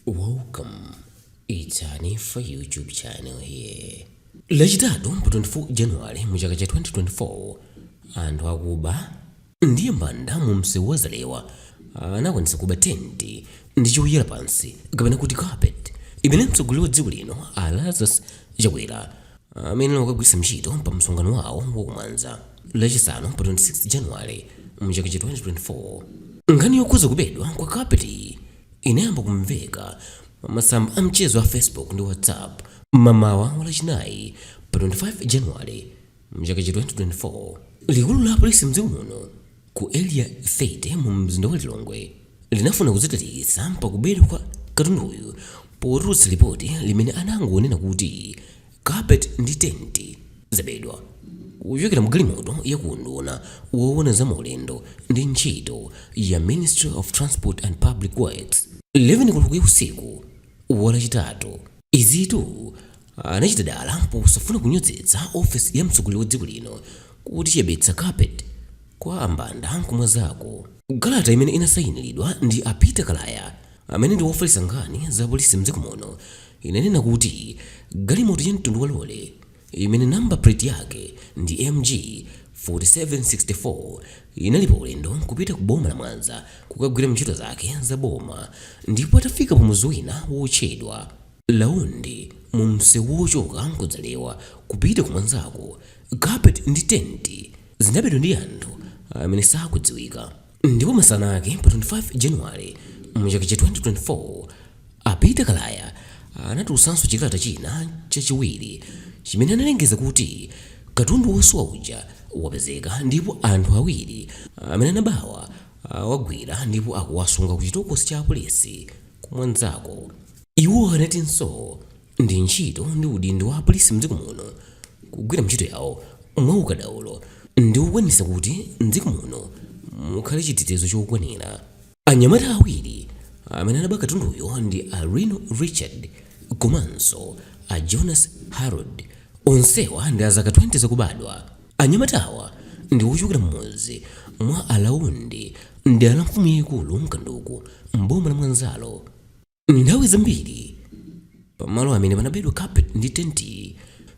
Welcome. It's a for YouTube channel here. Lachitatu pa 24 January mu chaka cha 2024 anthu akuba ndiye mbanda mu msewu wazalewa anakwanisa kuba tenti ndi choyera pansi kapena kuti carpet imene mtsogoleri wa dziko lino CHAKWERA amene akagwisa ntchito pa msonkhano wawo wakumwanza lachisanu pa 26 January mu chaka cha 2024. Nkhani yokhuza kubedwa kwa carpet iyi inayamba kumveka masamba a mchezo wa Facebook ndi WhatsApp mamawa walachinayi pa 25 January mu chaka cha 2024. Likulu la polisi mdziko muno ku area 30 mu mzinda wa Lilongwe linafuna kudzitatisa pa kubedwa kwa katunduyu potulutsa ripoti limene anangonena kuti carpet ndi tenti zabedwa kuchokera mu galimoto yakunduna woona za maulendo ndi ntchito ya Ministry of Transport and Public Works 11 koloko usiku walachitatu. Izitu anachita dala posafuna kunyozitsa ofisi ya mtsogoleri wa dziko lino kuti chebetsa carpet kwa ambanda kumwazako. Galata imene inasayinilidwa ndi IPEZEKA amene ndi wofalitsa nkhani za polisi mdziko muno inanena kuti galimoto ya mtundu wa lole imene number plate yake ndi MG 4764 inali pa ulendo kupita ku boma la Mwanza kukagwira ntchito zake za boma, ndipo atafika pa muzi wina wotchedwa Laundi mu msewu wochoka kudzalewa kupita ku Mwanzako, carpet ndi tenti zinabedwa ndi anthu amene sakudziwika. Ndipo masana ake pa 25 January mu chaka cha 2024 IPEZEKA anatulutsanso chikalata china chachiwiri chimene analengeza kuti katundu wosowa uja wapezeka ndipo anthu awiri amene anabawa wagwira ndipo akuwasunga ku chitokosi cha polisi ku Mwanzako. Iwo anatinso ndi ntchito ndi udindo wa polisi mdziko muno kugwira ntchito yawo mwaukadaulo ndi kukwanisa kuti mdziko muno mukhale chitetezo chokwanira. Anyamata awiri amene anaba katunduyo ndi Reno Richard komanso Jonas Harold, onsewa ndi azaka 20 zakubadwa. Anyamatawa ndi ochokera mmodzi mwa Alaundi ndi alamfumu yaikulu mkanduku mboma la Mwanzalo. Nthawi zambiri pamalo amene panabedwa carpet ndi tenti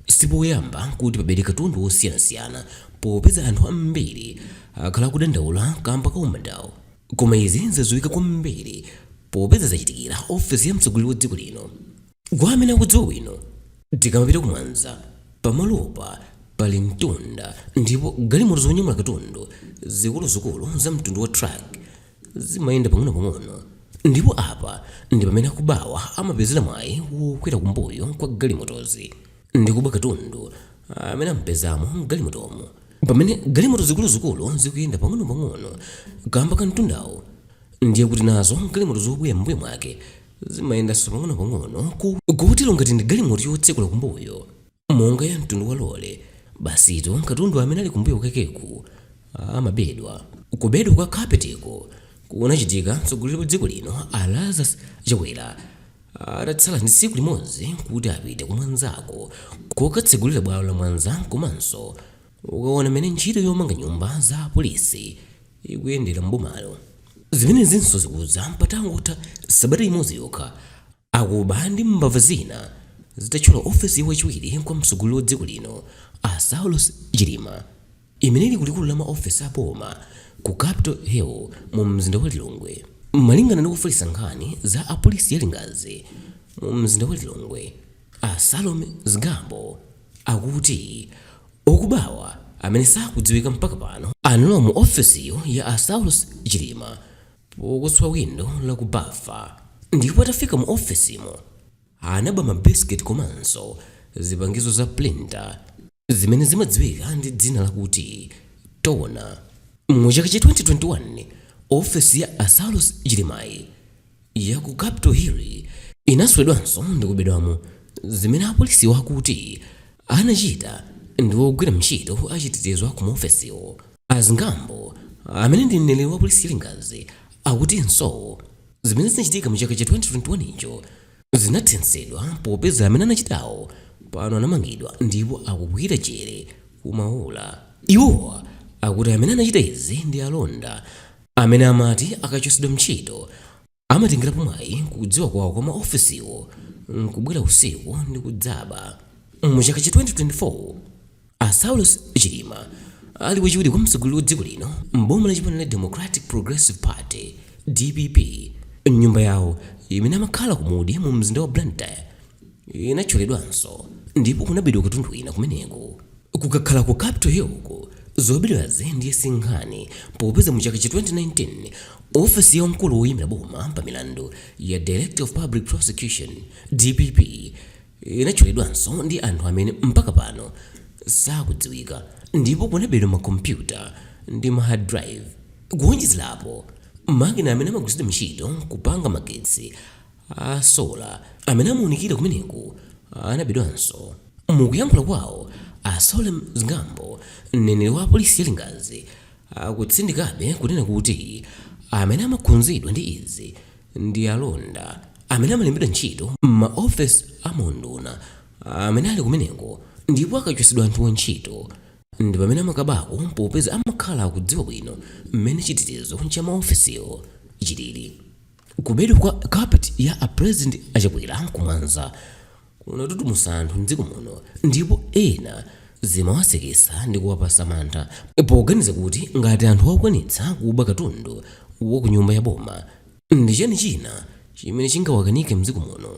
sipoyamba kuti pabede katundu osiyanasiyana popeza anthu ambiri akhala kudandaula kamba ka umandawo, koma izi zadziwika kwambiri popeza zachitikira ofisi ya mtsogoleri wa dziko lino. Kwa amene akudziwa bwino, tikamapita ku Mwanza pamalopa pali mtunda ndipo galimoto zonyamula katundu zikuluzikulu za mtundu wa truck zimayenda pang'ono-pang'ono, ndipo apa ndi pamene akubawa amapezera mwayi wokwera kumbuyo kwa galimotozi ndi kuba katundu amene ampezamo galimotomo. Pamene galimoto zikuluzikulu zikuyenda pang'ono-pang'ono kamba ka mtundawo, ndiye kuti nazo galimoto zobwera mbuyo mwake zimayendanso pang'ono-pang'ono kutero ngati ndi galimoto yotsekula kumbuyo monga ya mtundu wa lole, basitu katundu amene ali kumbuyo kakeku amabedwa. Kubedwa kwa carpetiko kunachitika mtsogoleri wa dziko lino CHAKWERA atatsala ndi tsiku limodzi kuti apite ku Mwanzako kokatsegulira bwalo la Mwanza komanso ukaona mmene ntchito yomanga nyumba za polisi ikuyendera mbomalo. Zimene zinso zikuza patangotha sabata imodzi yokha akuba ndi mbava zina zitatchula ofisi yachiwiri kwa mtsogoleri wa dziko lino saulos chilima imene ili kulikulu la maofisi a boma ku Capitol Hill mu mzinda wa Lilongwe. Malingana ndi kufalitsa nkhani za apolisi ya Lingazi mu mzinda wa Lilongwe, Salome Zigambo akuti okubawa amene sakudziwika mpaka pano analowa mu ofisiyo ya saulos chilima pokuswa windo la kubafa, ndipo atafika mu ofisimo anaba mabiscuit komanso zipangizo za printer zimene zimadziwika ndi dzina lakuti tona. Mu chaka cha 2021 ofisi ya saulos chilimayi ya ku Capitol Hill inaswedwanso ndi kubedwamo zimene apolisi wakuti anachita ndi wogwira ntchito achitetezo ku ofisiyo. Azingambo amene ndi mneneri wa polisi ya Lingazi akutinso zimene zinachitika mu chaka cha 2021 icho zinathetsedwa popeza amene anachitawo pano anamangidwa ndipo akugwira chere kumaula. Iwowa akuti amene anachita izi ndi alonda amene amati akachotsedwa ntchito amatengerapo mwayi kudziwa kwawo kwa maofisiwo nkubwera usiku ndi kudzaba. Mu chaka cha 2024 saulos chilima ali wachiwiri kwa mtsogoleri wa dziko lino mboma la chipani la Democratic Progressive Party DPP. Nyumba yawo imene amakhala kumudi mu mzinda wa Blantyre inathyoledwanso ndipo kunabedwa katundu wina kumeneko. Kukakhala ku Capitol Hill zobedwazi ndiye sinkhani popeza mu chaka cha 2019 ofisi ya mkulu woyimira boma pa milandu ya Director of Public Prosecution DPP inathyoledwanso ndi anthu amene mpaka pano sakudziwika, ndipo kunabedwa makompyuta ndi ma hard drive. Kuwonjezerapo makina amene amagwiritsidwa ntchito kupanga magetsi a solar amene amaonekera kumeneko anabedwanso. Mukuyankhula kwawo Asole Mzingambo, mneneri wa polisi ya Lingazi, akutsindikabe kunena kuti amene amakhudzidwa ndi izi ndi alonda amene amalembedwa ntchito m'maofesi a unduna amene ali kumeneko, ndipo akachotsedwa anthu wantchito ndi pamene amakabako popeza amakhala akudziwa bwino mmene chitetezo cha maofesiwo chilili. Kubedwa kwa carpet ya a president a CHAKWERA kumwanza kunatutumusa anthu mdziko muno, ndipo ena zimawasekesa ndi kuwapasa mantha poganiza kuti ngati anthu akukwanitsa kuba katundu wa ku nyumba ya boma ndi chani china chimene chingawakanike mdziko muno.